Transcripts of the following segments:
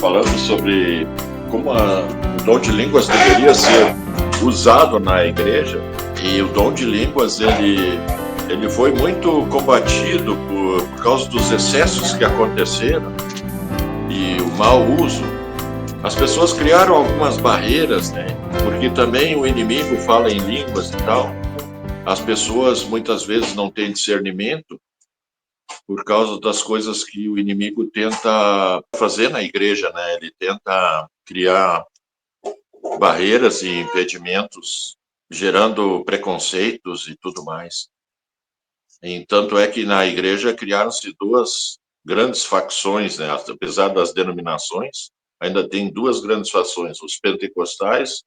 falando sobre como o dom de línguas deveria ser usado na igreja. E o dom de línguas, ele foi muito combatido por causa dos excessos que aconteceram e o mau uso. As pessoas criaram algumas barreiras, né? Porque também o inimigo fala em línguas e tal. As pessoas muitas vezes não têm discernimento por causa das coisas que o inimigo tenta fazer na igreja, né? Ele tenta criar barreiras e impedimentos, gerando preconceitos e tudo mais. E tanto é que na igreja criaram-se duas grandes facções, né? Apesar das denominações, ainda tem duas grandes facções, os pentecostais,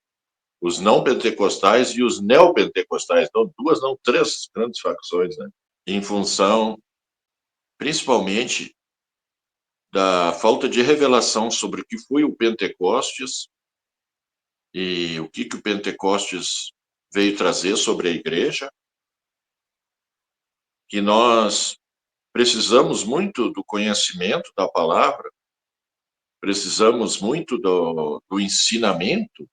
os não pentecostais e os neopentecostais. Então, duas, não, três grandes facções, né? Em função, principalmente, da falta de revelação sobre o que foi o Pentecostes e o que o Pentecostes veio trazer sobre a igreja, que nós precisamos muito do conhecimento da palavra, precisamos muito do ensinamento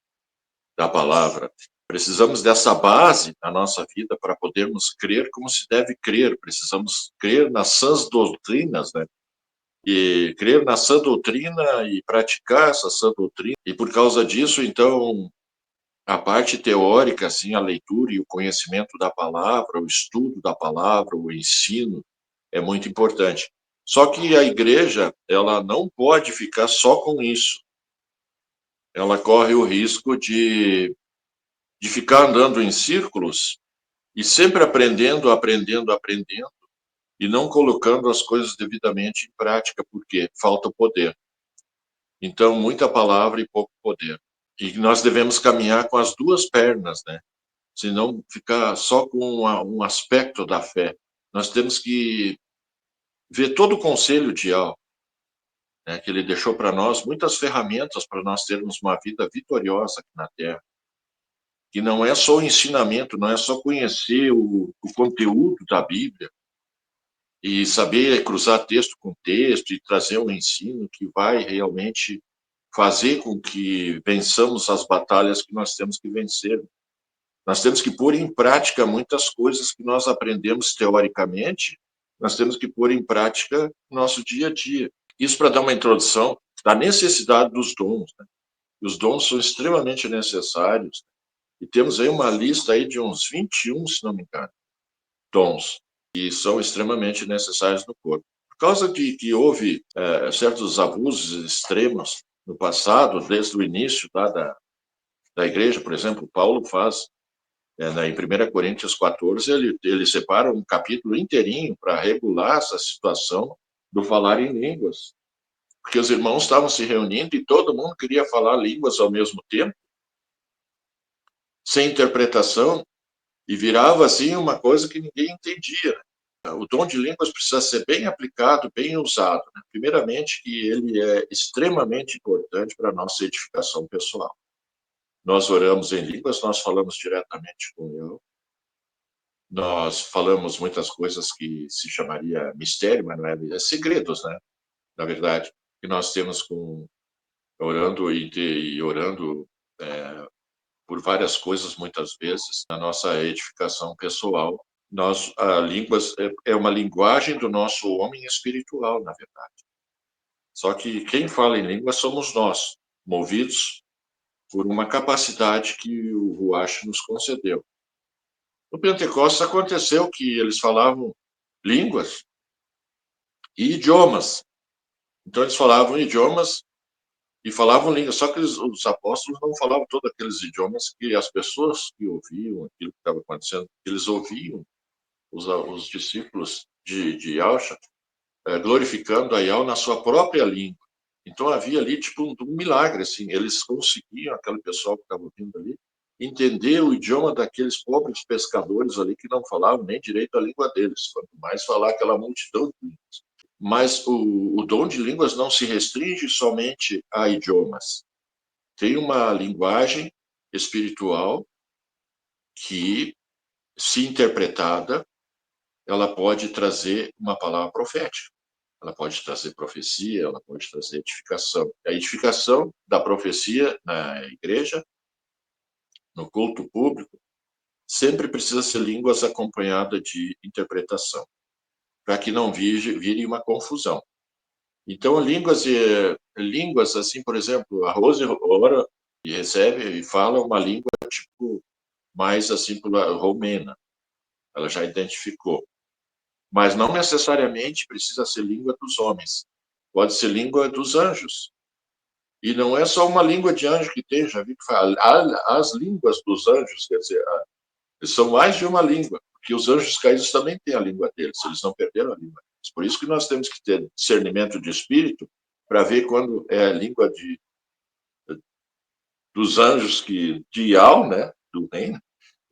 da palavra, precisamos dessa base na nossa vida para podermos crer como se deve crer, precisamos crer nas sãs doutrinas, né? E crer na sã doutrina e praticar essa sã doutrina. E por causa disso, então, a parte teórica, assim, a leitura e o conhecimento da palavra, o estudo da palavra, o ensino, é muito importante. Só que a igreja, ela não pode ficar só com isso. Ela corre o risco de ficar andando em círculos e sempre aprendendo, e não colocando as coisas devidamente em prática, porque falta poder. Então, muita palavra e pouco poder. E nós devemos caminhar com as duas pernas, né? Se não ficar só com um aspecto da fé. Nós temos que ver todo o conselho de Al, né, que ele deixou para nós, muitas ferramentas para nós termos uma vida vitoriosa aqui na Terra. Que não é só o ensinamento, não é só conhecer o conteúdo da Bíblia e saber cruzar texto com texto e trazer um ensino que vai realmente fazer com que vençamos as batalhas que nós temos que vencer. Nós temos que pôr em prática muitas coisas que nós aprendemos teoricamente, nós temos que pôr em prática no nosso dia a dia. Isso para dar uma introdução da necessidade dos dons, né? Os dons são extremamente necessários, e temos aí uma lista aí de uns 21, se não me engano, dons, que são extremamente necessários no corpo. Por causa de que houve certos abusos extremos no passado, desde o início da igreja, por exemplo, Paulo faz em 1 Coríntios 14, ele separa um capítulo inteirinho para regular essa situação do falar em línguas. Porque os irmãos estavam se reunindo e todo mundo queria falar línguas ao mesmo tempo, sem interpretação, e virava assim uma coisa que ninguém entendia. O dom de línguas precisa ser bem aplicado, bem usado, né? Primeiramente, que ele é extremamente importante para a nossa edificação pessoal. Nós oramos em línguas, nós falamos diretamente com Deus. Nós falamos muitas coisas que se chamaria mistério, mas não é segredos, né? Na verdade, que nós temos orando e orando por várias coisas, muitas vezes, na nossa edificação pessoal. A línguas é uma linguagem do nosso homem espiritual, na verdade. Só que quem fala em línguas somos nós, movidos por uma capacidade que o Ruach nos concedeu. No Pentecostes aconteceu que eles falavam línguas e idiomas. Então eles falavam idiomas e falavam línguas, só que os apóstolos não falavam todos aqueles idiomas que as pessoas que ouviam aquilo que estava acontecendo, eles ouviam os discípulos de Yahshua glorificando a Yahweh na sua própria língua. Então havia ali tipo um milagre, assim, eles conseguiam, aquele pessoal que estava ouvindo ali, entender o idioma daqueles pobres pescadores ali que não falavam nem direito a língua deles, quanto mais falar aquela multidão de línguas. Mas o dom de línguas não se restringe somente a idiomas. Tem uma linguagem espiritual que, se interpretada, ela pode trazer uma palavra profética. ela pode trazer profecia, ela pode trazer edificação. A edificação da profecia na igreja, no culto público, sempre precisa ser línguas acompanhada de interpretação, para que não vire uma confusão. Então, línguas assim, por exemplo, a Rose ora e recebe e fala uma língua tipo mais assim romena, ela já identificou. Mas não necessariamente precisa ser língua dos homens, pode ser língua dos anjos. E não é só uma língua de anjo que tem, já vi que fala, as línguas dos anjos, quer dizer, são mais de uma língua, porque os anjos caídos também têm a língua deles, eles não perderam a língua deles. Por isso que nós temos que ter discernimento de espírito para ver quando é a língua dos anjos de Ial, né, do reino,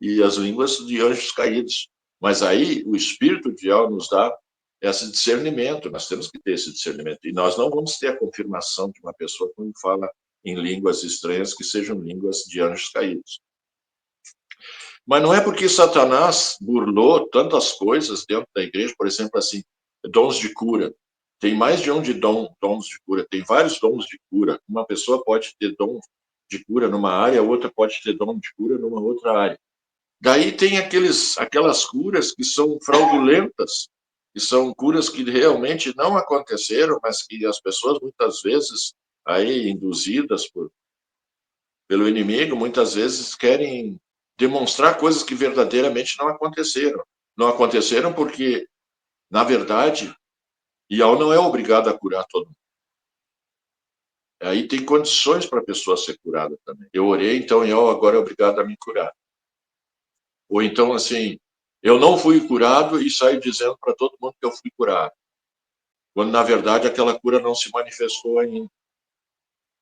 e as línguas de anjos caídos. Mas aí o espírito de Ial nos dá esse discernimento, nós temos que ter esse discernimento. E nós não vamos ter a confirmação de uma pessoa quando fala em línguas estranhas que sejam línguas de anjos caídos. Mas não é porque Satanás burlou tantas coisas dentro da igreja, por exemplo, assim, dons de cura. Tem mais de dons de cura, tem vários dons de cura. Uma pessoa pode ter dom de cura numa área, a outra pode ter dom de cura numa outra área. Daí tem aquelas curas que são fraudulentas, que são curas que realmente não aconteceram, mas que as pessoas muitas vezes, aí induzidas pelo inimigo, muitas vezes querem demonstrar coisas que verdadeiramente não aconteceram. Não aconteceram porque, na verdade, Ial não é obrigado a curar todo mundo. Aí tem condições para a pessoa ser curada também. Eu orei, então Ial agora é obrigado a me curar. Ou então, assim, eu não fui curado e saio dizendo para todo mundo que eu fui curado. Quando, na verdade, aquela cura não se manifestou ainda.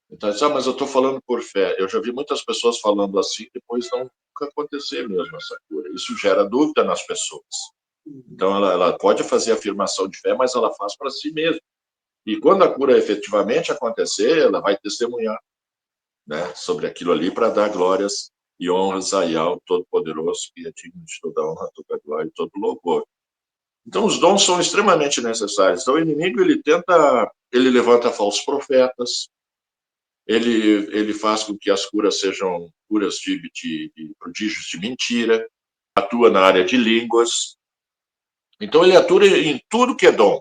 Então, mas eu estou falando por fé. Eu já vi muitas pessoas falando assim, depois não nunca aconteceu mesmo essa cura. Isso gera dúvida nas pessoas. Então, ela pode fazer afirmação de fé, mas ela faz para si mesma. E quando a cura efetivamente acontecer, ela vai testemunhar, né, sobre aquilo ali para dar glórias e honras a Yahweh Todo-Poderoso, que é digno de toda honra, toda glória e todo louvor. Então, os dons são extremamente necessários. Então, o inimigo, ele levanta falsos profetas, ele faz com que as curas sejam curas de prodígios de mentira, atua na área de línguas. Então, ele atua em tudo que é dom.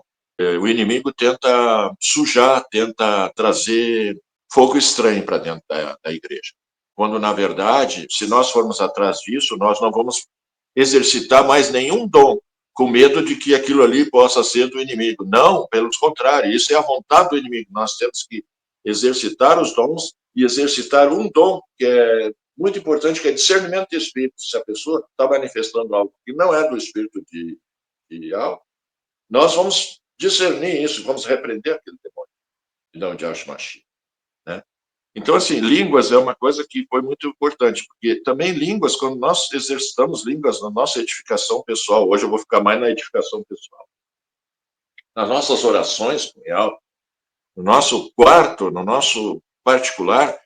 O inimigo tenta sujar, tenta trazer fogo estranho para dentro da igreja. Quando, na verdade, se nós formos atrás disso, nós não vamos exercitar mais nenhum dom, com medo de que aquilo ali possa ser do inimigo. Não, pelo contrário, isso é a vontade do inimigo. Nós temos que exercitar os dons e exercitar um dom que é muito importante, que é discernimento de espírito. Se a pessoa está manifestando algo que não é do espírito de algo, nós vamos discernir isso, vamos repreender aquele demônio, e não de Ashmashi, né? Então, assim, línguas é uma coisa que foi muito importante, porque também línguas, quando nós exercitamos línguas na nossa edificação pessoal, hoje eu vou ficar mais na edificação pessoal, nas nossas orações, no nosso quarto, no nosso particular,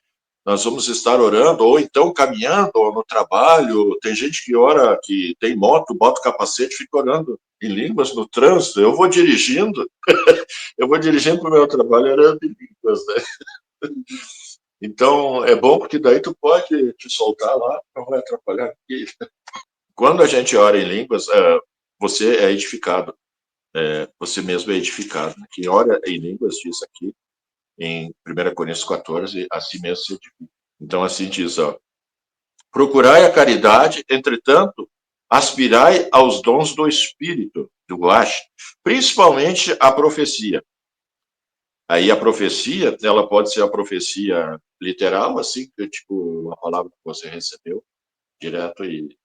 nós vamos estar orando, ou então caminhando, ou no trabalho. Tem gente que ora, que tem moto, bota o capacete e fica orando em línguas no trânsito. Eu vou dirigindo para o meu trabalho orando em línguas, né? Então, é bom porque daí tu pode te soltar lá, não vai atrapalhar aqui. Quando a gente ora em línguas, você é edificado, você mesmo é edificado. Quem ora em línguas diz aqui, em 1 Coríntios 14, assim mesmo se edifica. Então, assim diz, ó, procurai a caridade, entretanto, aspirai aos dons do Espírito, do Ruach, principalmente a profecia. Aí a profecia, ela pode ser a profecia literal, assim, que tipo uma palavra que você recebeu direto e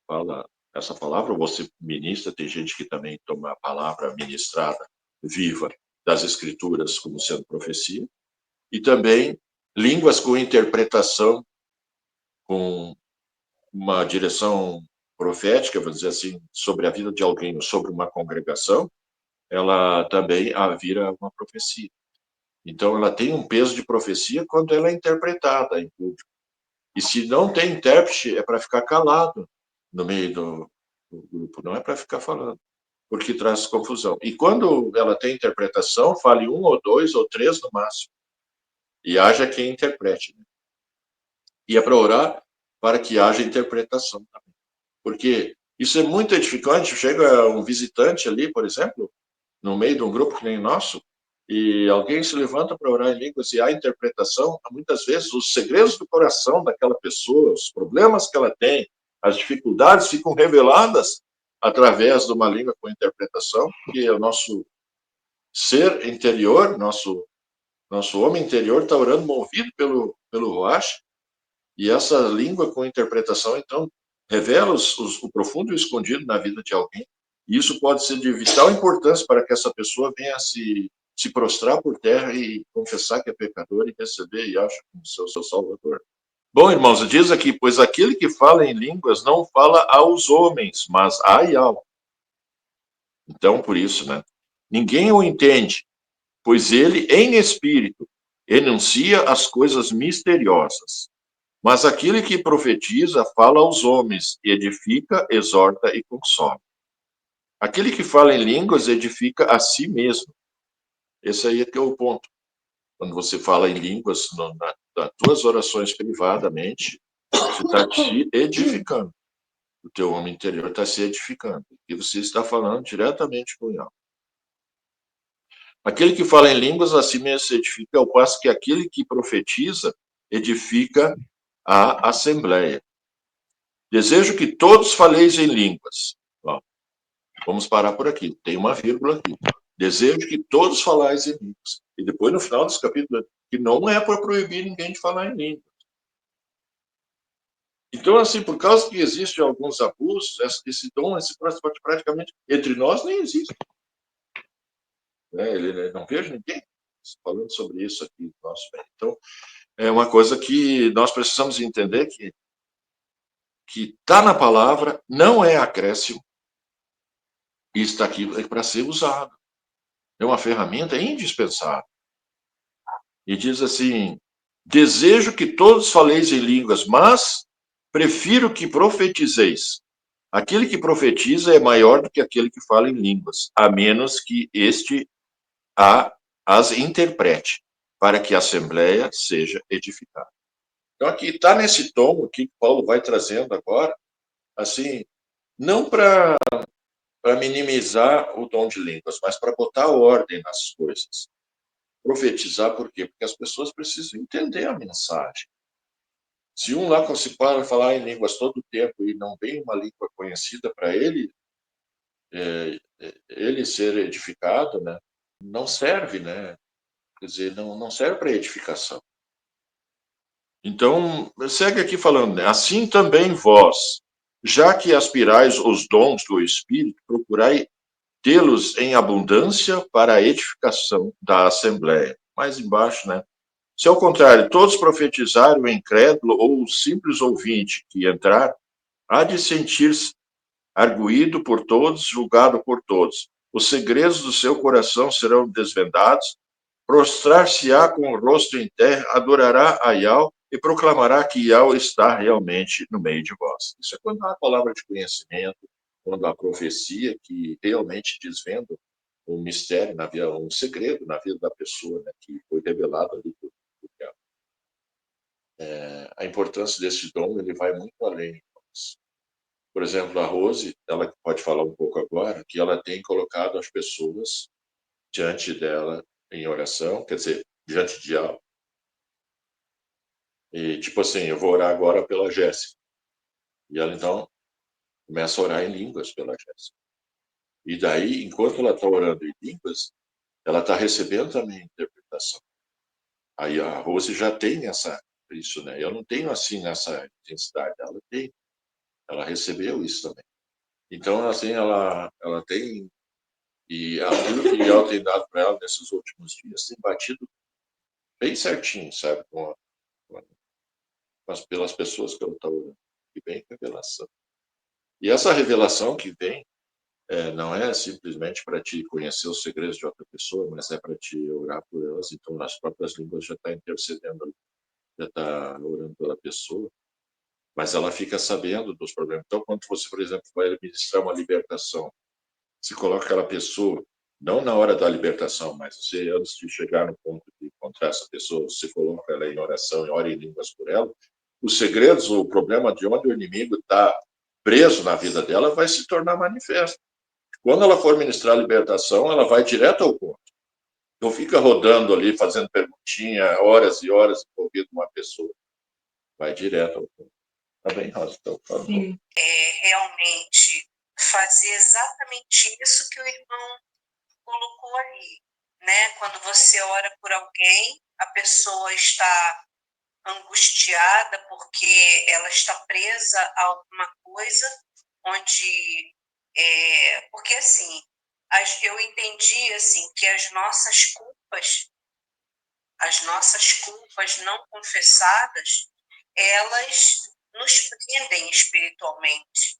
fala essa palavra, ou você ministra, tem gente que também toma a palavra ministrada viva das Escrituras como sendo profecia, e também línguas com interpretação, com uma direção profética, vou dizer assim, sobre a vida de alguém ou sobre uma congregação, ela também vira uma profecia. Então, ela tem um peso de profecia quando ela é interpretada em público. E se não tem intérprete, é para ficar calado no meio do grupo, não é para ficar falando. porque traz confusão. E quando ela tem interpretação, fale um ou dois ou três no máximo. E haja quem interprete. Né? E é para orar para que haja interpretação também. Porque isso é muito edificante. Chega um visitante ali, por exemplo, no meio de um grupo que nem o nosso, e alguém se levanta para orar em línguas e há interpretação, muitas vezes os segredos do coração daquela pessoa, os problemas que ela tem, as dificuldades ficam reveladas através de uma língua com interpretação, que é o nosso ser interior, nosso homem interior está orando movido pelo Ruach, e essa língua com interpretação, então, revela o profundo e o escondido na vida de alguém. E isso pode ser de vital importância para que essa pessoa venha se prostrar por terra e confessar que é pecador e receber Yahshua como seu Salvador. Bom, irmãos, diz aqui, pois aquele que fala em línguas não fala aos homens, mas a Yahweh. Então, por isso, né? Ninguém o entende, pois ele, em espírito, enuncia as coisas misteriosas. Mas aquele que profetiza fala aos homens, edifica, exorta e consome. Aquele que fala em línguas edifica a si mesmo. Esse aí é que é o ponto. Quando você fala em línguas nas tuas orações privadamente, você está te edificando. O teu homem interior está se edificando. E você está falando diretamente com ele. Aquele que fala em línguas a si mesmo se edifica, ao passo que aquele que profetiza edifica a assembleia. Desejo que todos faleis em línguas. Ó, vamos parar por aqui. Tem uma vírgula aqui. Desejo que todos falais em línguas. E depois, no final desse capítulo, que não é para proibir ninguém de falar em línguas. Então, assim, por causa que existem alguns abusos, esse dom, praticamente, entre nós, nem existe. Ele não vejo ninguém falando sobre isso aqui. Nosso bem. Então, é uma coisa que nós precisamos entender que está na palavra, não é acréscimo, e está aqui para ser usado. É uma ferramenta indispensável. E diz assim: desejo que todos faleis em línguas, mas prefiro que profetizeis. Aquele que profetiza é maior do que aquele que fala em línguas, a menos que este as interprete, para que a assembleia seja edificada. Então, aqui está nesse tom aqui que Paulo vai trazendo agora, assim, não para minimizar o dom de línguas, mas para botar ordem nas coisas. Profetizar por quê? Porque as pessoas precisam entender a mensagem. Se um lá se para falar em línguas todo o tempo e não vem uma língua conhecida para ele, ele ser edificado, né, não serve, né? Quer dizer, não serve para edificação. Então, segue aqui falando, né? Assim também vós, já que aspirais os dons do Espírito, procurai tê-los em abundância para a edificação da Assembleia. Mais embaixo, né? Se ao contrário, todos profetizarem, o incrédulo ou o simples ouvinte que entrar, há de sentir-se arguído por todos, julgado por todos. Os segredos do seu coração serão desvendados, prostrar-se-á com o rosto em terra, adorará a Yahweh e proclamará que Yahweh está realmente no meio de vós. Isso é quando há a palavra de conhecimento, quando há a profecia que realmente desvenda um mistério, um segredo na vida da pessoa, né, que foi revelado ali por Yahweh. A importância desse dom, ele vai muito além. Por exemplo, a Rose, ela pode falar um pouco agora, que ela tem colocado as pessoas diante dela em oração, quer dizer, diante de ela. E, tipo assim, eu vou orar agora pela Jéssica. E ela, então, começa a orar em línguas pela Jéssica. E daí, enquanto ela está orando em línguas, ela está recebendo também a interpretação. Aí a Rose já tem isso, né? Eu não tenho assim nessa intensidade, ela tem. Ela recebeu isso também. Então, assim, ela tem. E aquilo que ela tem dado para ela nesses últimos dias tem batido bem certinho, sabe? Pelas pessoas que ela está orando. E vem revelação. E essa revelação que vem não é simplesmente para te conhecer os segredos de outra pessoa, mas é para te orar por elas. Então, nas próprias línguas já está intercedendo, já está orando pela pessoa, mas ela fica sabendo dos problemas. Então, quando você, por exemplo, vai administrar uma libertação, se coloca aquela pessoa, não na hora da libertação, mas você, antes de chegar no ponto de encontrar essa pessoa, você coloca ela em oração e ora em línguas por ela, os segredos, o problema de onde o inimigo está preso na vida dela vai se tornar manifesto. Quando ela for ministrar a libertação, ela vai direto ao ponto. Não fica rodando ali, fazendo perguntinha, horas e horas envolvido uma pessoa. Vai direto ao ponto. Tá bem, Rosa? Então, Sim. Realmente fazer exatamente isso que o irmão colocou ali, né? Quando você ora por alguém, a pessoa está angustiada porque ela está presa a alguma coisa onde porque assim eu entendi assim que as nossas culpas não confessadas, elas nos prendem espiritualmente.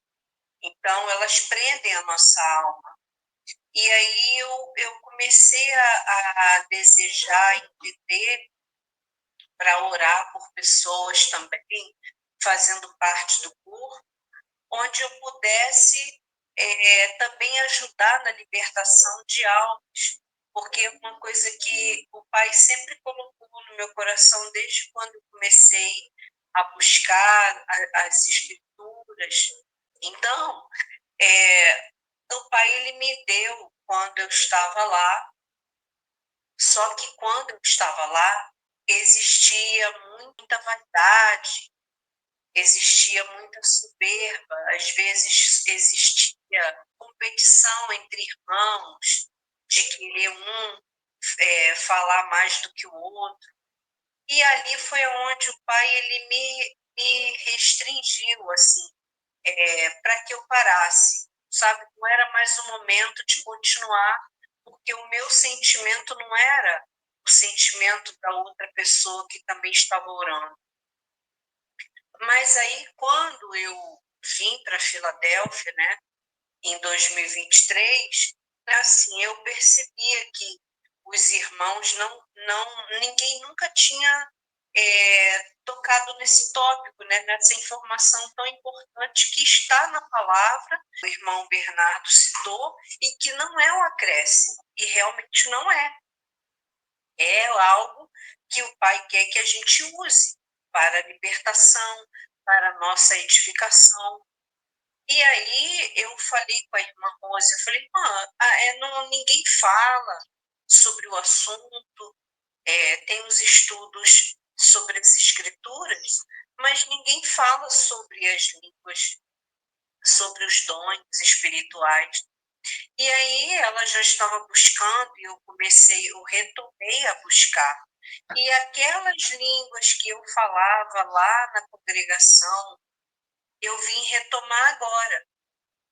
Então elas prendem a nossa alma. E aí eu comecei a desejar entender para orar por pessoas também, fazendo parte do curso, onde eu pudesse também ajudar na libertação de almas, porque é uma coisa que o Pai sempre colocou no meu coração desde quando eu comecei a buscar as Escrituras. Então, o Pai ele me deu quando eu estava lá, só que quando eu estava lá, existia muita vaidade, existia muita soberba, às vezes existia competição entre irmãos, de querer falar mais do que o outro. E ali foi onde o pai ele me restringiu, assim, para que eu parasse, sabe? Não era mais o momento de continuar, porque o meu sentimento não era o sentimento da outra pessoa que também estava orando. Mas aí, quando eu vim para Filadélfia, né, em 2023, assim, eu percebia que os irmãos ninguém nunca tinha tocado nesse tópico, né, nessa informação tão importante que está na palavra, o irmão Bernardo citou, e que não é um acréscimo, e realmente não é. É algo que o Pai quer que a gente use para a libertação, para a nossa edificação. E aí eu falei com a irmã Rose, eu falei, irmã, ninguém fala sobre o assunto, tem os estudos sobre as escrituras, mas ninguém fala sobre as línguas, sobre os dons espirituais. E aí ela já estava buscando e eu retomei a buscar. E aquelas línguas que eu falava lá na congregação, eu vim retomar agora.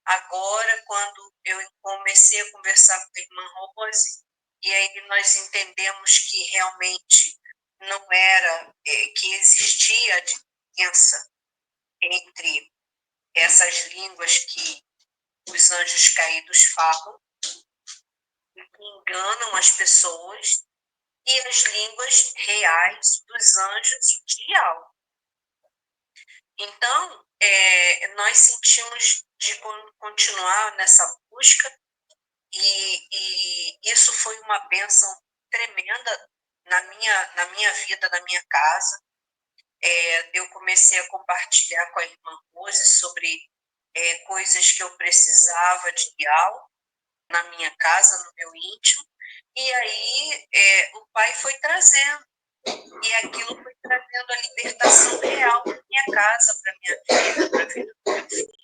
Agora, quando eu comecei a conversar com a irmã Rose, e aí nós entendemos que realmente não era, que existia a diferença entre essas línguas que os anjos caídos falam, que enganam as pessoas, e as línguas reais dos anjos de alma. Então, nós sentimos de continuar nessa busca, e isso foi uma bênção tremenda na minha vida, na minha casa. Eu comecei a compartilhar com a irmã Rose sobre coisas que eu precisava de diálogo na minha casa, no meu íntimo, e aí o Pai foi trazendo, e aquilo foi trazendo a libertação real para minha casa, para minha vida, para a vida do meu filho,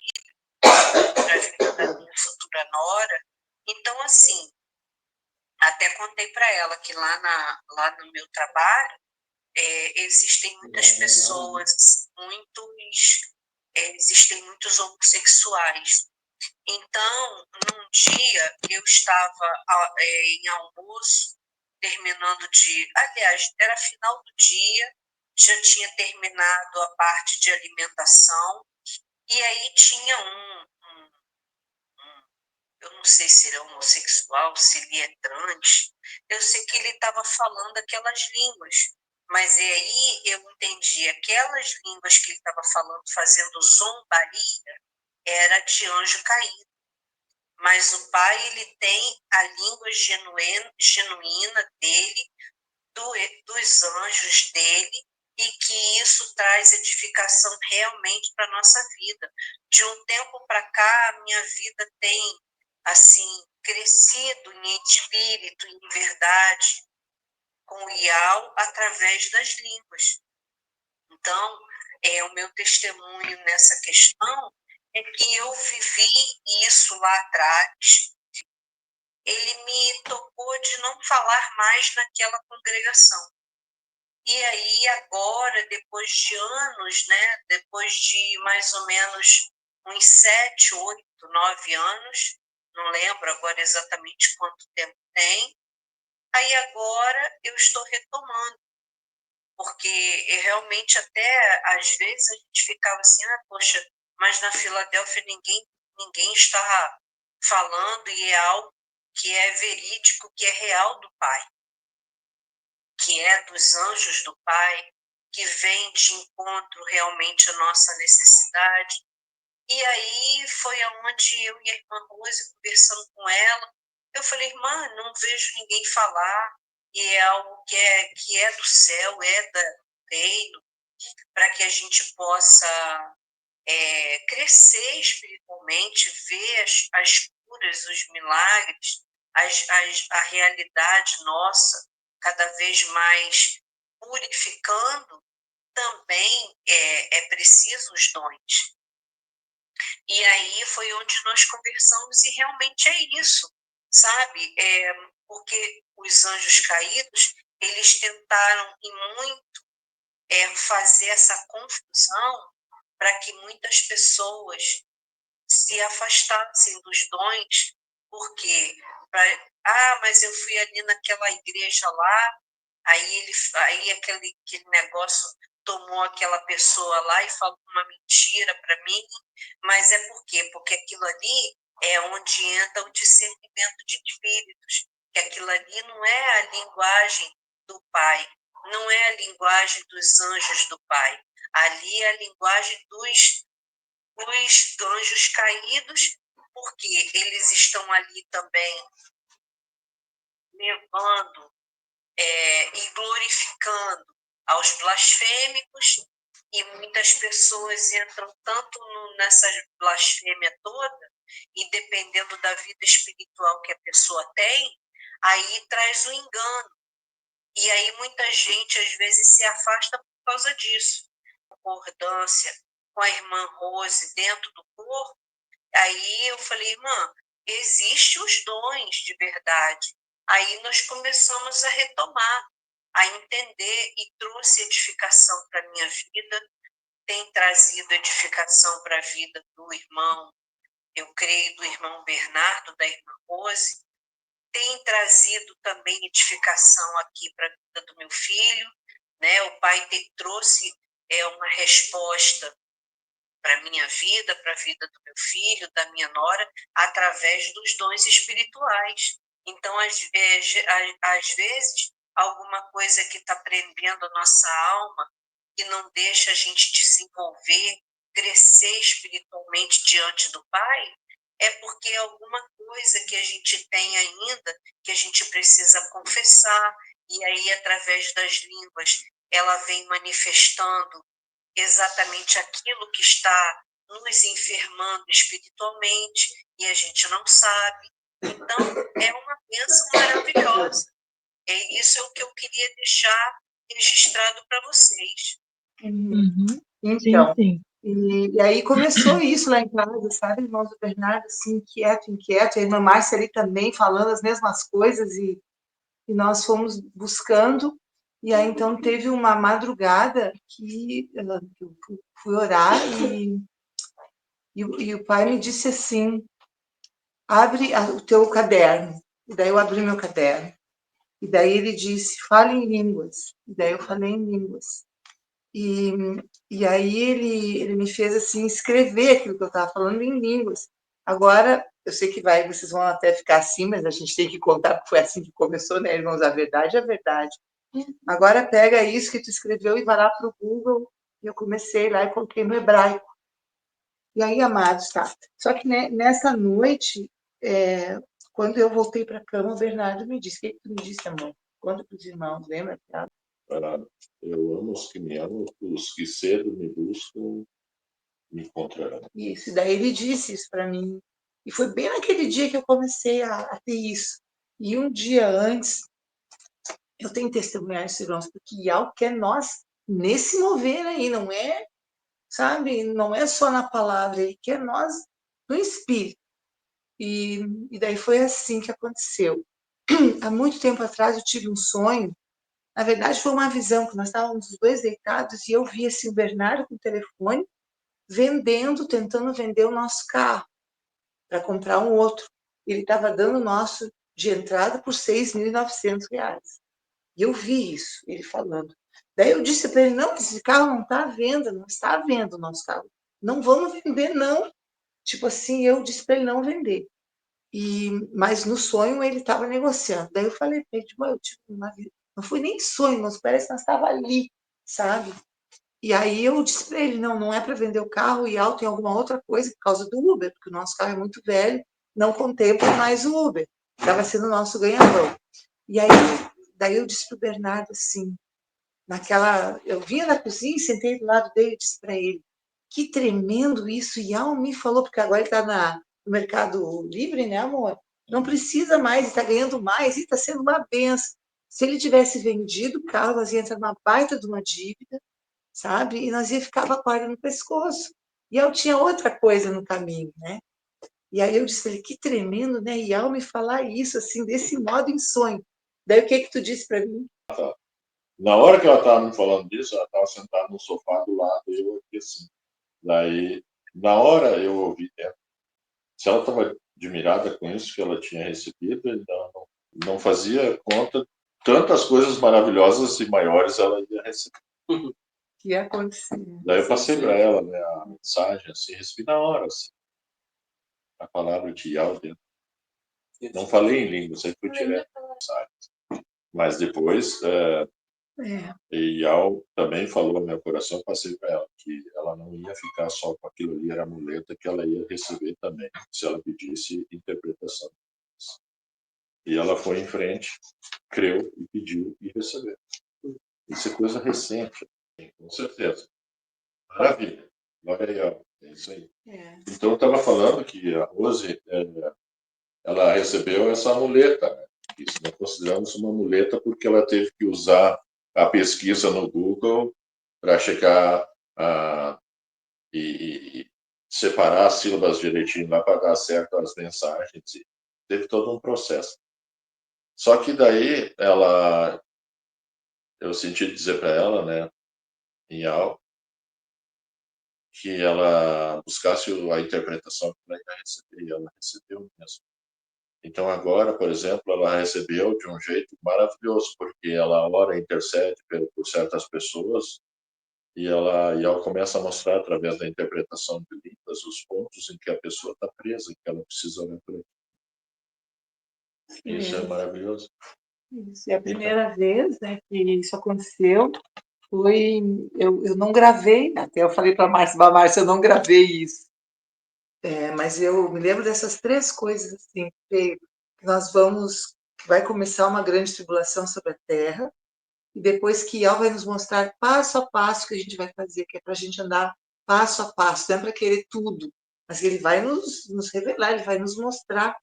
para a vida da minha futura nora. Então, assim, até contei para ela que lá no meu trabalho existem muitas pessoas, existem muitos homossexuais. Então, num dia, eu estava em almoço, aliás, era final do dia, já tinha terminado a parte de alimentação, e aí tinha eu não sei se ele é homossexual, se ele é trans, eu sei que ele estava falando aquelas línguas, mas aí eu entendi, aquelas línguas que ele estava falando, fazendo zombaria, era de anjo caído. mas o Pai, ele tem a língua genuína dele, dos anjos dele, e que isso traz edificação realmente para a nossa vida. De um tempo para cá, a minha vida tem, assim, crescido em espírito, em verdade, com o IAL, através das línguas. Então, o meu testemunho nessa questão é que eu vivi isso lá atrás. Ele me tocou de não falar mais naquela congregação. E aí, agora, depois de anos, né, depois de mais ou menos uns 7, 8, 9 anos, não lembro agora exatamente quanto tempo tem, aí agora eu estou retomando, porque realmente até às vezes a gente ficava assim, poxa, mas na Filadélfia ninguém está falando, e é algo que é verídico, que é real do Pai, que é dos anjos do Pai, que vem de encontro realmente à nossa necessidade. E aí foi aonde eu e a irmã Rose, conversando com ela, eu falei, irmã, não vejo ninguém falar, e é algo que é do céu, é do reino, para que a gente possa crescer espiritualmente, ver as curas, os milagres, a realidade nossa cada vez mais purificando, também é preciso os dons. E aí foi onde nós conversamos, e realmente é isso, sabe? Porque os anjos caídos, eles tentaram e muito fazer essa confusão para que muitas pessoas se afastassem dos dons, porque, mas eu fui ali naquela igreja lá, aí aquele negócio tomou aquela pessoa lá e falou uma mentira para mim, mas é por quê? Porque aquilo ali é onde entra o discernimento de espíritos, que aquilo ali não é a linguagem do Pai, não é a linguagem dos anjos do Pai, ali é a linguagem dos anjos caídos, porque eles estão ali também levando e glorificando aos blasfêmicos, e muitas pessoas entram tanto nessa blasfêmia toda, e dependendo da vida espiritual que a pessoa tem, aí traz o engano. E aí muita gente às vezes se afasta por causa disso. Concordância com a irmã Rose dentro do corpo. Aí eu falei, irmã, existem os dons de verdade. Aí nós começamos a retomar, a entender, e trouxe edificação para a minha vida, tem trazido edificação para a vida do irmão, eu creio, do irmão Bernardo, da irmã Rose, tem trazido também edificação aqui para a vida do meu filho, né? O Pai trouxe uma resposta para a minha vida, para a vida do meu filho, da minha nora, através dos dons espirituais. Então, às vezes, alguma coisa que está prendendo a nossa alma, que não deixa a gente desenvolver, crescer espiritualmente diante do Pai, é porque alguma coisa que a gente tem ainda, que a gente precisa confessar, e aí, através das línguas, ela vem manifestando exatamente aquilo que está nos enfermando espiritualmente, e a gente não sabe. Então, é uma bênção maravilhosa. Isso é o que eu queria deixar registrado para vocês. Uhum. Então, Sim. e aí começou isso lá em casa, sabe, irmãos? O Bernardo, assim, inquieto, e a irmã Márcia ali também falando as mesmas coisas, e nós fomos buscando, e aí então teve uma madrugada que eu fui orar, e o pai me disse assim, abre o teu caderno. E daí eu abri meu caderno. E daí ele disse, fale em línguas. E daí eu falei em línguas. E, e aí ele me fez assim escrever aquilo que eu estava falando em línguas. Agora, eu sei que vocês vão até ficar assim, mas a gente tem que contar, porque foi assim que começou, né, irmãos? A verdade é a verdade. Agora pega isso que tu escreveu e vai lá para o Google. E eu comecei lá e coloquei no hebraico. E aí, amados, tá? Só que, né, nessa noite, quando eu voltei para a cama, o Bernardo me disse: o que tu me disse, amor? Conta para os irmãos, lembra? Eu amo os que me amam, os que cedo me buscam, me encontrarão. Isso, e daí ele disse isso para mim. E foi bem naquele dia que eu comecei a ter isso. E um dia antes, eu tenho que testemunhar isso, irmãos, porque algo que é nós nesse mover aí, não é, sabe, não é só na palavra, ele quer nós no espírito. E daí foi assim que aconteceu. Há muito tempo atrás eu tive um sonho, na verdade foi uma visão, que nós estávamos os dois deitados e eu vi assim, o Bernardo com o telefone, tentando vender o nosso carro para comprar um outro. Ele estava dando o nosso de entrada por R$ 6.900. E eu vi isso, ele falando. Daí eu disse para ele, não, esse carro não está à venda, não está à venda o nosso carro. Não vamos vender, não. Tipo assim, eu disse para ele não vender. Mas no sonho ele estava negociando. Daí eu falei para ele, não foi nem sonho, mas parece que nós estávamos ali, sabe? E aí eu disse para ele, não é para vender o carro e tem alguma outra coisa por causa do Uber, porque o nosso carro é muito velho, não contempla mais o Uber. Estava sendo o nosso ganha-pão. E aí, daí eu disse para o Bernardo assim, eu vinha da cozinha e sentei do lado dele e disse para ele, que tremendo isso, e Al me falou, porque agora ele está no Mercado Livre, né, amor? Não precisa mais, ele está ganhando mais, e está sendo uma benção. Se ele tivesse vendido o carro, nós ia entrar numa baita de uma dívida, sabe? E nós ia ficar com a corda no pescoço. E eu tinha outra coisa no caminho, né? E aí eu disse para ele, que tremendo, né? E ao me falar isso, assim, desse modo em sonho. Daí o que tu disse para mim? Na hora que ela estava me falando disso, ela estava sentada no sofá do lado e eu aqui assim. Daí, na hora eu ouvi, se ela estava admirada com isso que ela tinha recebido, ele não fazia conta tantas coisas maravilhosas e maiores ela ia receber. Que ia acontecer. Daí eu passei para ela, né, a mensagem, assim, recebi na hora, assim, a palavra de áudio. Não falei em língua, sempre foi direto a mensagem. Mas depois, e Yao também falou no meu coração, passei para ela, que ela não ia ficar só com aquilo ali, era a muleta que ela ia receber também, se ela pedisse interpretação. E ela foi em frente, creu e pediu e recebeu. Isso é coisa recente, com certeza. Maravilha. Glória a Yao. É isso aí. Então, eu estava falando que a Rose, ela recebeu essa muleta, né? Isso nós consideramos uma muleta porque ela teve que usar a pesquisa no Google para checar e separar as sílabas direitinho lá para dar certo as mensagens. E teve todo um processo. Só que daí eu senti dizer para ela, né, em algo, que ela buscasse a interpretação que ela ia receber, e ela recebeu mesmo. Então agora, por exemplo, ela recebeu de um jeito maravilhoso, porque ela ora e intercede por certas pessoas e ela começa a mostrar através da interpretação de línguas os pontos em que a pessoa está presa, que ela precisa orar por aqui. Isso é maravilhoso. Isso. E a primeira vez, né, que isso aconteceu foi, eu não gravei, até eu falei para a Márcia, eu não gravei isso. Mas eu me lembro dessas três coisas, assim, que vai começar uma grande tribulação sobre a Terra, e depois que Yahweh vai nos mostrar passo a passo o que a gente vai fazer, que é para a gente andar passo a passo, não é para querer tudo, mas ele vai nos revelar, ele vai nos mostrar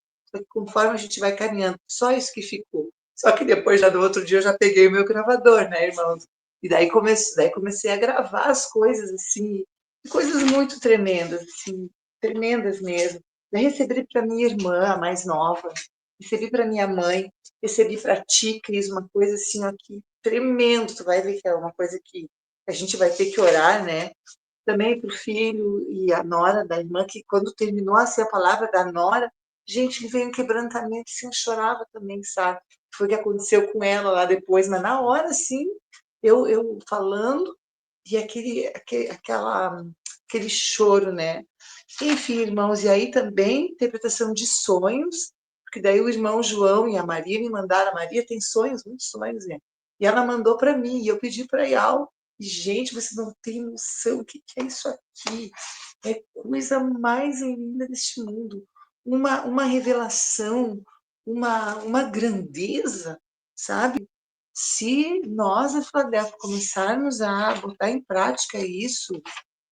conforme a gente vai caminhando. Só isso que ficou. Só que depois, já do outro dia, eu já peguei o meu gravador, né, irmãos? E daí comecei a gravar as coisas, assim, coisas muito tremendas, assim, tremendas mesmo. Eu recebi para minha irmã, a mais nova, recebi para minha mãe, recebi para ti, Cris, uma coisa assim, aqui, tremendo. Tu vai ver que é uma coisa que a gente vai ter que orar, né? Também para o filho e a nora da irmã, que quando terminou assim, a palavra da nora, gente, me veio um quebrantamento, assim, eu chorava também, sabe? Foi o que aconteceu com ela lá depois, mas na hora, assim, eu falando, e aquele choro, né? Enfim, irmãos, e aí também interpretação de sonhos, porque daí o irmão João e a Maria me mandaram, a Maria tem sonhos, muitos sonhos, né? E ela mandou para mim, e eu pedi para Yal, e, gente, você não tem noção o que é isso aqui. É coisa mais linda deste mundo. uma revelação, uma grandeza, sabe? Se nós, a FLADEP, começarmos a botar em prática isso,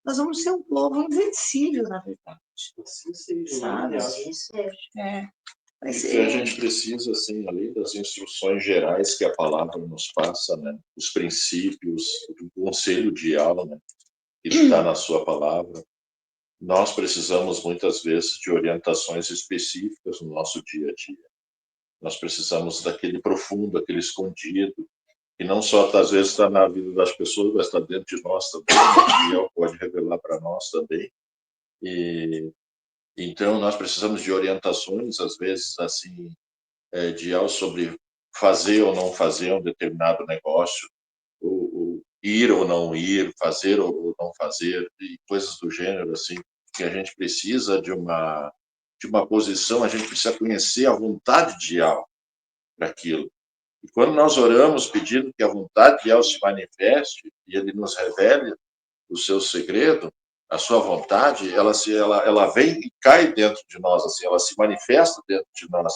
nós vamos ser um povo invencível, na verdade. Assim seja, sabe? assim seja. É. O que a gente precisa, assim, além das instruções gerais que a palavra nos passa, né? Os princípios, o conselho de alma, né? Que está na sua palavra, nós precisamos muitas vezes de orientações específicas no nosso dia a dia. Nós precisamos daquele profundo, aquele escondido, que não só às vezes está na vida das pessoas, mas está dentro de nós também, né? Que ele pode revelar para nós também. E então nós precisamos de orientações, às vezes assim, de algo sobre fazer ou não fazer um determinado negócio, ou ir ou não ir, fazer ou não fazer, e coisas do gênero, assim, que a gente precisa de uma posição, a gente precisa conhecer a vontade de Yahweh para aquilo. E quando nós oramos pedindo que a vontade de Yahweh se manifeste e Ele nos revele o seu segredo, a sua vontade, ela vem e cai dentro de nós, assim, ela se manifesta dentro de nós.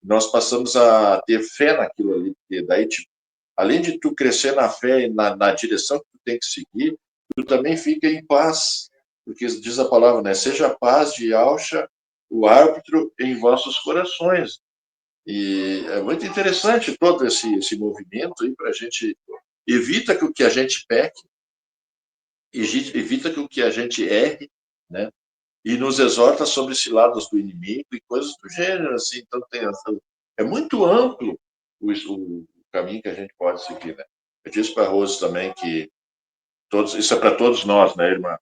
Nós passamos a ter fé naquilo ali, porque daí, tipo, além de tu crescer na fé e na direção que tu tem que seguir, tu também fica em paz, porque diz a palavra, né? Seja a paz de Yahshua, o árbitro em vossos corações. E é muito interessante todo esse movimento aí para a gente evita que o que a gente peque, evita que o que a gente erre, né? E nos exorta sobre ciladas do inimigo e coisas do gênero, assim. Então é muito amplo o caminho que a gente pode seguir, né? Eu disse para a Rose também que isso é para todos nós, né, irmã?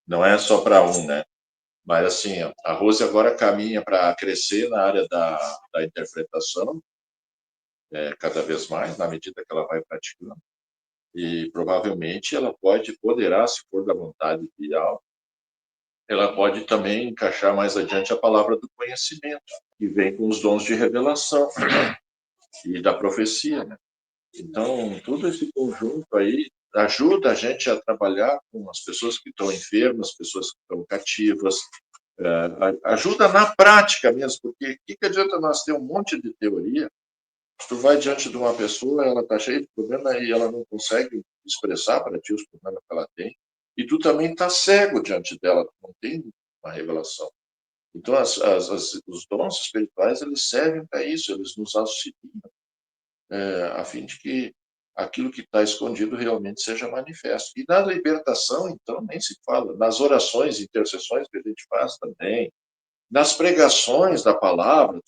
Não é só para um, né? Mas assim, a Rose agora caminha para crescer na área da interpretação, cada vez mais, na medida que ela vai praticando. E provavelmente ela poderá, se for da vontade de Yahweh, ela pode também encaixar mais adiante a palavra do conhecimento, que vem com os dons de revelação e da profecia, né? Então, todo esse conjunto aí ajuda a gente a trabalhar com as pessoas que estão enfermas, as pessoas que estão cativas, ajuda na prática mesmo, porque o que adianta nós ter um monte de teoria, se tu vai diante de uma pessoa, ela está cheia de problema e ela não consegue expressar para ti os problemas que ela tem, e tu também está cego diante dela, tu não tem uma revelação. Então, os dons espirituais, eles servem para isso, eles nos auxiliam, a fim de que aquilo que está escondido realmente seja manifesto. E na libertação, então, nem se fala. Nas orações, intercessões que a gente faz também, nas pregações da palavra,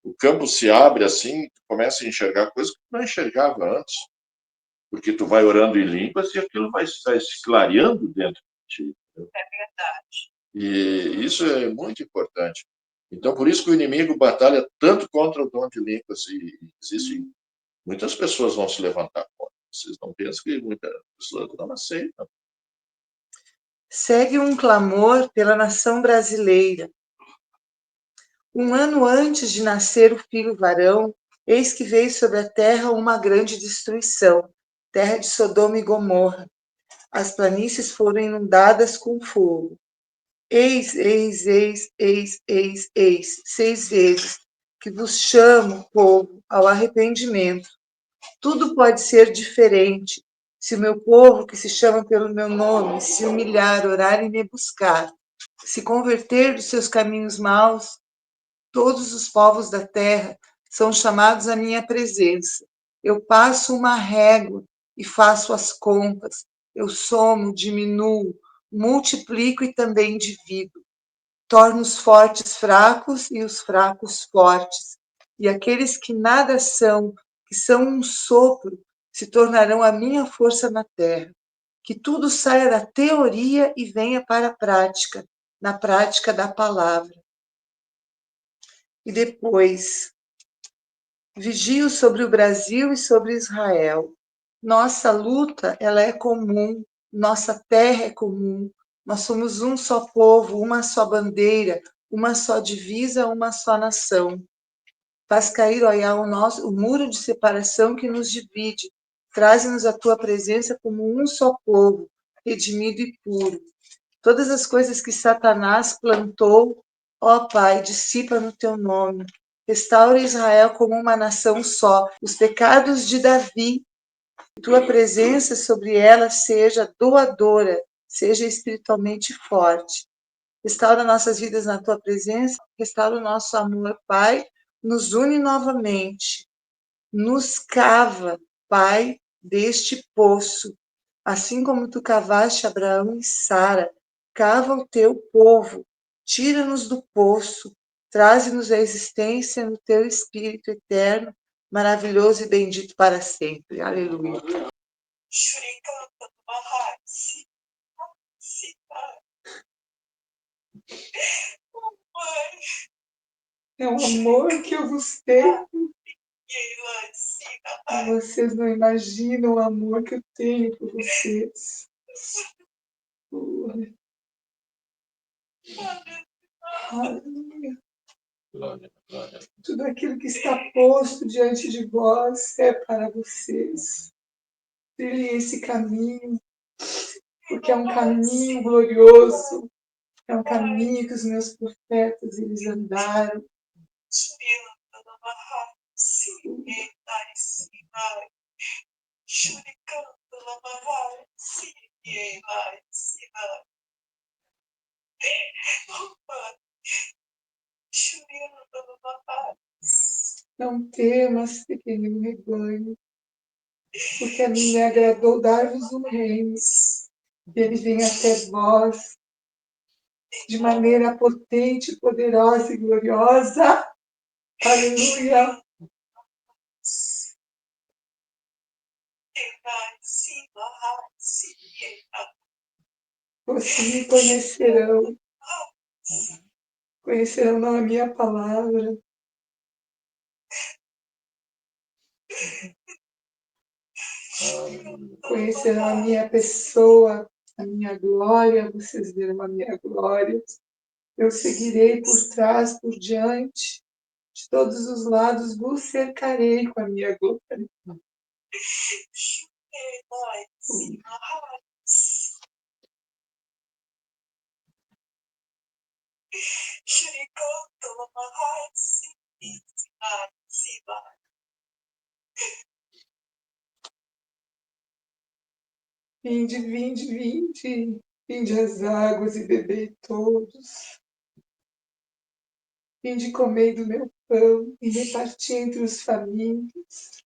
o campo se abre assim, tu começa a enxergar coisas que tu não enxergava antes, porque tu vai orando em línguas e aquilo vai se clareando dentro de ti. É verdade. E isso é muito importante. Então, por isso que o inimigo batalha tanto contra o dom de línguas e existem muitas pessoas vão se levantar contra. Vocês não pensam que muitas pessoas não aceitam. Segue um clamor pela nação brasileira. Um ano antes de nascer o filho varão, eis que veio sobre a terra uma grande destruição, terra de Sodoma e Gomorra. As planícies foram inundadas com fogo. Eis, 6 vezes, que vos chamo, povo, ao arrependimento. Tudo pode ser diferente, se o meu povo, que se chama pelo meu nome, se humilhar, orar e me buscar, se converter dos seus caminhos maus. Todos os povos da terra são chamados à minha presença. Eu passo uma régua e faço as contas. Eu somo, diminuo, multiplico e também divido. Torno os fortes fracos e os fracos fortes. E aqueles que nada são, que são um sopro, se tornarão a minha força na terra. Que tudo saia da teoria e venha para a prática, na prática da palavra. E depois, vigio sobre o Brasil e sobre Israel. Nossa luta, ela é comum, nossa terra é comum. Nós somos um só povo, uma só bandeira, uma só divisa, uma só nação. Faz cair, ó Iá, o muro de separação que nos divide. Traze-nos a tua presença como um só povo, redimido e puro. Todas as coisas que Satanás plantou, Ó Pai, dissipa no teu nome. Restaura Israel como uma nação só. Os pecados de Davi, tua presença sobre ela seja doadora, seja espiritualmente forte. Restaura nossas vidas na tua presença, restaura o nosso amor, Pai, nos une novamente, nos cava, Pai, deste poço, assim como tu cavaste Abraão e Sara, cava o teu povo, tira-nos do poço, traze-nos à existência no teu Espírito eterno, maravilhoso e bendito para sempre. Aleluia. É o amor que eu vos tenho. Vocês não imaginam o amor que eu tenho por vocês. Aleluia. Glória, glória. Tudo aquilo que está posto diante de vós é para vocês. Trilhem esse caminho, porque é um caminho glorioso. É um caminho que os meus profetas eles andaram. Não temas, pequenino rebanho, porque a mim me agradou dar-vos um reino. Ele vem até vós de maneira potente, poderosa e gloriosa. Aleluia! Vocês me conhecerão. Conhecerão não a minha palavra. Conhecerão a minha pessoa, a minha glória. Vocês verão a minha glória. Eu seguirei por trás, por diante, de todos os lados, vos cercarei com a minha glória. Vinde, vinde, vinde, vinde às águas e bebei todos. Vinde comer do meu pão e reparti entre os famintos.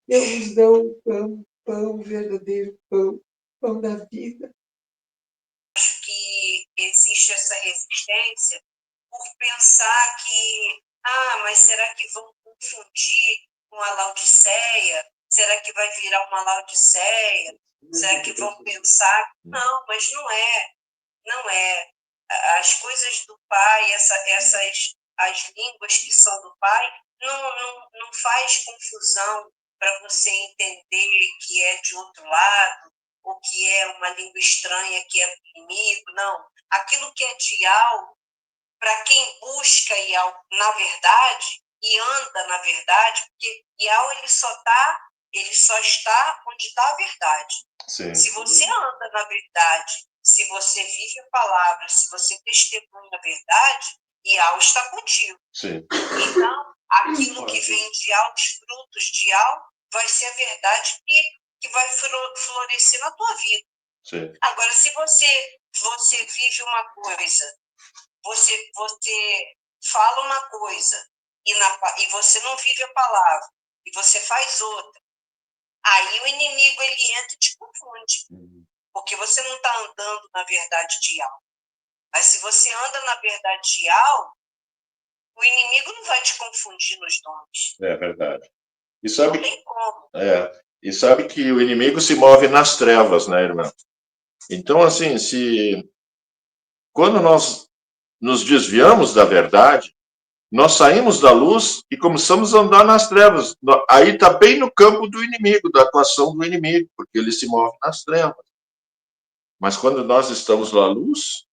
Eu vos dou o pão, pão, o verdadeiro pão, pão da vida. Acho que existe essa resistência por pensar que, mas será que vão confundir com a Laodiceia? Será que vai virar uma Laodiceia? Será que vão pensar? Não, mas não é. Não é. As coisas do Pai, as línguas que são do Pai, não faz confusão para você entender que é de outro lado, ou que é uma língua estranha que é do inimigo, não. Aquilo que é de algo, para quem busca Ial na verdade e anda na verdade, porque Ial ele só está onde está a verdade. Sim. Se você anda na verdade, se você vive a palavra, se você testemunha a verdade, Ial está contigo. Sim. Então, aquilo que vem de Ial, os frutos de Ial, vai ser a verdade que vai florescer na tua vida. Sim. Agora, se você vive uma coisa, você fala uma coisa e você não vive a palavra, e você faz outra, aí o inimigo ele entra e te confunde, porque você não está andando na verdade de algo. Mas se você anda na verdade de algo, o inimigo não vai te confundir nos nomes. É verdade. E Não sabe, tem como. e sabe que o inimigo se move nas trevas, né, irmã? Então, assim, quando nós nos desviamos da verdade, nós saímos da luz e começamos a andar nas trevas. Aí está bem no campo do inimigo, da atuação do inimigo, porque ele se move nas trevas. Mas quando nós estamos na luz,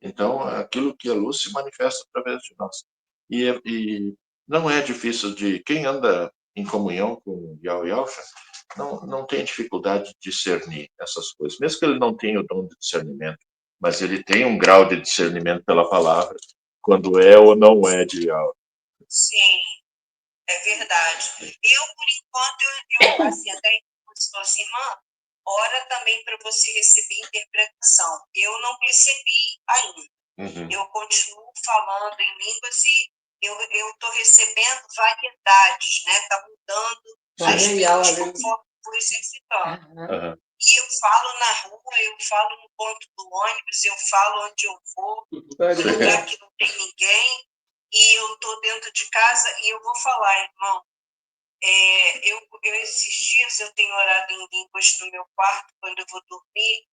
então aquilo que é luz se manifesta através de nós. E não é difícil quem anda em comunhão com Yahweh Yahshua, não tem dificuldade de discernir essas coisas, mesmo que ele não tenha o dom de discernimento, mas ele tem um grau de discernimento pela palavra, quando é ou não é de aula. Sim, é verdade. Eu, por enquanto, eu assim, até estou assim, irmã, ora também para você receber interpretação. Eu não recebi ainda. Uhum. Eu continuo falando em línguas e eu estou recebendo variedades, né? Está mudando as línguas conforme vou exercitando. Uhum. E eu falo na rua, eu falo no ponto do ônibus, eu falo onde eu vou, no lugar que não tem ninguém, e eu estou dentro de casa e eu vou falar, irmão. Esses dias eu tenho orado em línguas no meu quarto, quando eu vou dormir,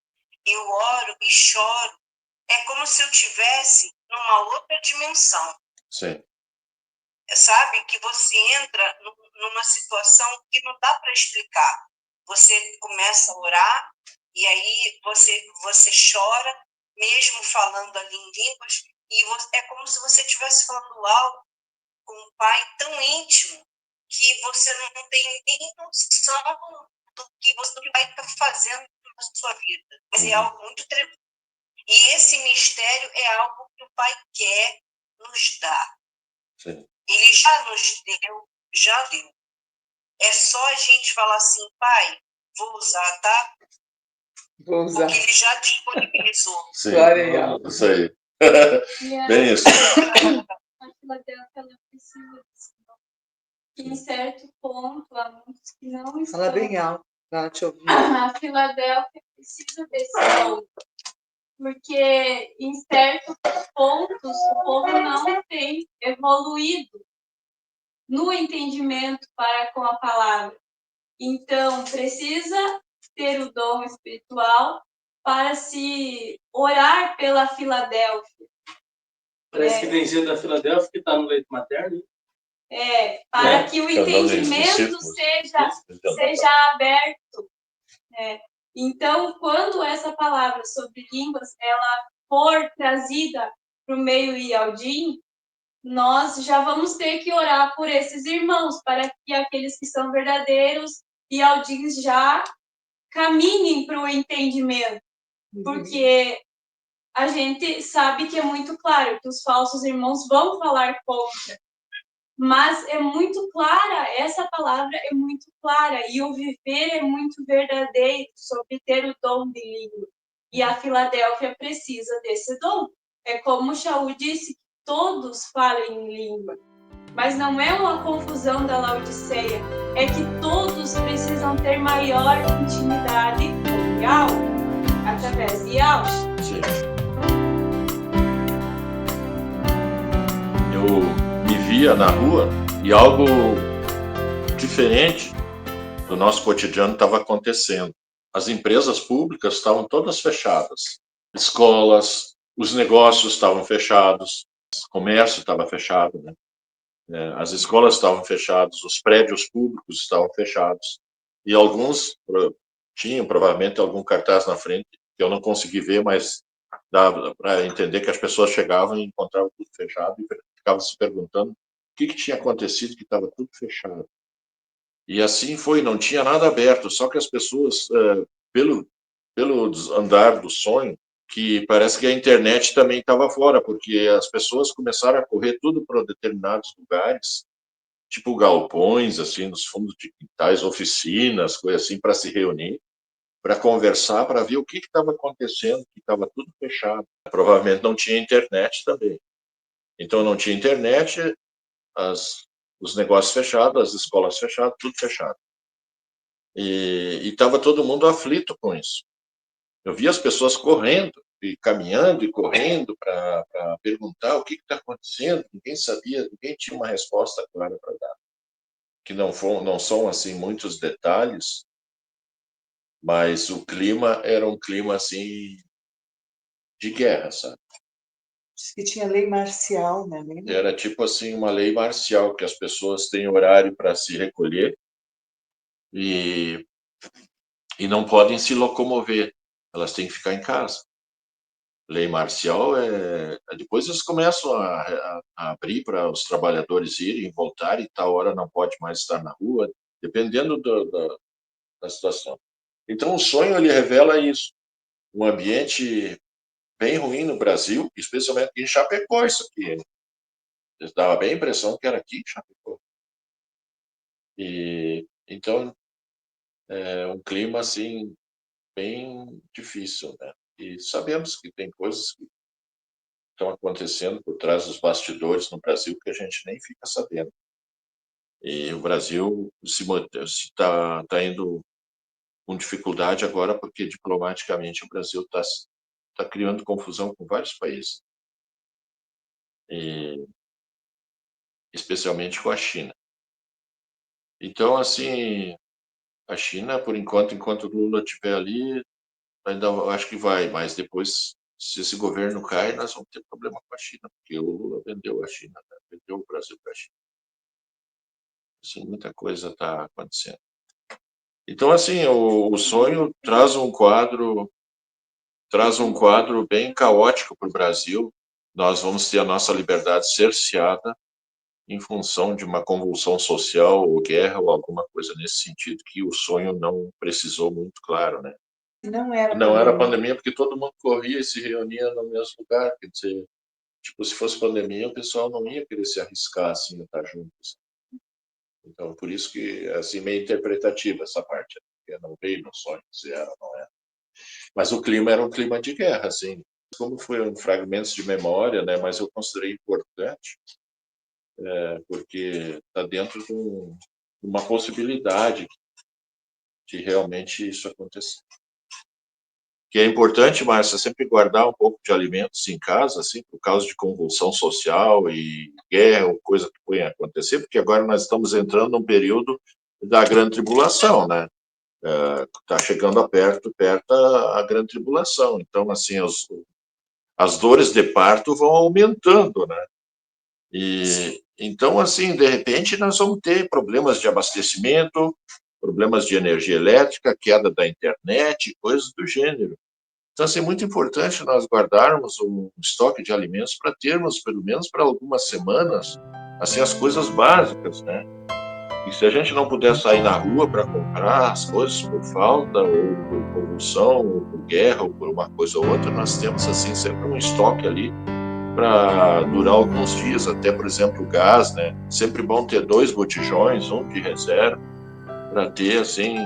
eu oro e choro. É como se eu tivesse numa outra dimensão. Sim. Sabe? Que você entra numa situação que não dá para explicar. Você começa a orar e aí você chora, mesmo falando ali em línguas, e é como se você estivesse falando algo com um pai tão íntimo que você não tem nem noção do que o pai está fazendo na sua vida. Mas é algo muito tremendo. E esse mistério é algo que o pai quer nos dar. Sim. Ele já nos deu, já deu. É só a gente falar assim, pai, vou usar, tá? Vou usar. Porque ele já disponibilizou. Sim, isso aí. Bem isso. A Filadélfia, ela precisa disso. Em certo ponto, há muitos que não estão. Fala bem alto, para te ouvir. A Filadélfia precisa desse dom. Porque em certos pontos o povo não tem evoluído no entendimento para com a palavra. Então, precisa ter o dom espiritual para se orar pela Filadélfia. Parece que tem gente da Filadélfia que está no leite materno. Para que o entendimento seja aberto. Então, quando essa palavra sobre línguas ela for trazida para o meio Ialdim, nós já vamos ter que orar por esses irmãos, para que aqueles que são verdadeiros Ialdins já caminhem para o entendimento. Porque a gente sabe que é muito claro que os falsos irmãos vão falar contra. Mas é muito clara, essa palavra é muito clara, e o viver é muito verdadeiro sobre ter o dom de língua. E a Filadélfia precisa desse dom. É como o Shaul disse, que todos falem em língua. Mas não é uma confusão da Laodiceia, é que todos precisam ter maior intimidade com Yahweh, através de Yahweh. Sim. Eu me via na rua e algo diferente do nosso cotidiano estava acontecendo. As empresas públicas estavam todas fechadas. Escolas, os negócios estavam fechados, o comércio estava fechado, né? As escolas estavam fechadas, os prédios públicos estavam fechados. E alguns tinham provavelmente algum cartaz na frente, que eu não consegui ver, mas dava para entender que as pessoas chegavam e encontravam tudo fechado e ficavam se perguntando o que tinha acontecido, que estava tudo fechado. E assim foi, não tinha nada aberto, só que as pessoas, pelo andar do sonho, que parece que a internet também estava fora, porque as pessoas começaram a correr tudo para determinados lugares, tipo galpões, assim, nos fundos de quintais, oficinas, coisas assim, para se reunir, para conversar, para ver o que estava acontecendo, que estava tudo fechado. Provavelmente não tinha internet também. Então não tinha internet, os negócios fechados, as escolas fechadas, tudo fechado. E estava todo mundo aflito com isso. Eu via as pessoas correndo, e caminhando e correndo para perguntar o que está acontecendo. Ninguém sabia, ninguém tinha uma resposta clara para dar. Que não são assim muitos detalhes, mas o clima era um clima assim de guerra, sabe? Diz que tinha lei marcial, né? Era tipo assim uma lei marcial, que as pessoas têm horário para se recolher e não podem se locomover, elas têm que ficar em casa. Lei marcial depois eles começam a abrir para os trabalhadores irem, voltarem, e tal hora não pode mais estar na rua, dependendo da situação. Então o sonho ele revela isso, um ambiente bem ruim no Brasil, especialmente aqui em Chapecó, isso aqui. Dava bem a impressão que era aqui em Chapecó. E, então, é um clima, assim, bem difícil, né? E sabemos que tem coisas que estão acontecendo por trás dos bastidores no Brasil que a gente nem fica sabendo. E o Brasil está indo com dificuldade agora porque diplomaticamente o Brasil está criando confusão com vários países, e especialmente com a China. Então, assim, a China, por enquanto o Lula estiver ali, ainda acho que vai, mas depois, se esse governo cai, nós vamos ter problema com a China, porque o Lula vendeu a China, né? Vendeu o Brasil para a China. Assim, muita coisa está acontecendo. Então, assim, o sonho traz um quadro bem caótico para o Brasil. Nós vamos ter a nossa liberdade cerceada em função de uma convulsão social ou guerra ou alguma coisa nesse sentido, que o sonho não precisou muito claro, né? Não era Não era pandemia porque todo mundo corria e se reunia no mesmo lugar, quer dizer, tipo, se fosse pandemia, o pessoal não ia querer se arriscar assim, a estar juntos. Então, por isso que, assim, meio interpretativa essa parte, porque não veio no sonho se era ou não era. Mas o clima era um clima de guerra, assim. Como foram fragmentos de memória, né? Mas eu considerei importante, porque está dentro de uma possibilidade de realmente isso acontecer. Que é importante, Márcia, sempre guardar um pouco de alimentos em casa, assim, por causa de convulsão social e guerra ou coisa que pode acontecer, porque agora nós estamos entrando num período da grande tribulação, né? Está chegando perto a grande tribulação. Então, assim, as dores de parto vão aumentando, né? E então, assim, de repente, nós vamos ter problemas de abastecimento, problemas de energia elétrica, queda da internet, coisas do gênero. Então, assim, é muito importante nós guardarmos um estoque de alimentos para termos, pelo menos para algumas semanas, assim, as coisas básicas, né? E se a gente não puder sair na rua para comprar as coisas por falta, ou por convulsão, ou por guerra, ou por uma coisa ou outra, nós temos, assim, sempre um estoque ali para durar alguns dias, até, por exemplo, o gás, né? Sempre bom ter 2 botijões, um de reserva, para ter, assim,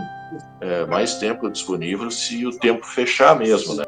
mais tempo disponível se o tempo fechar mesmo, né?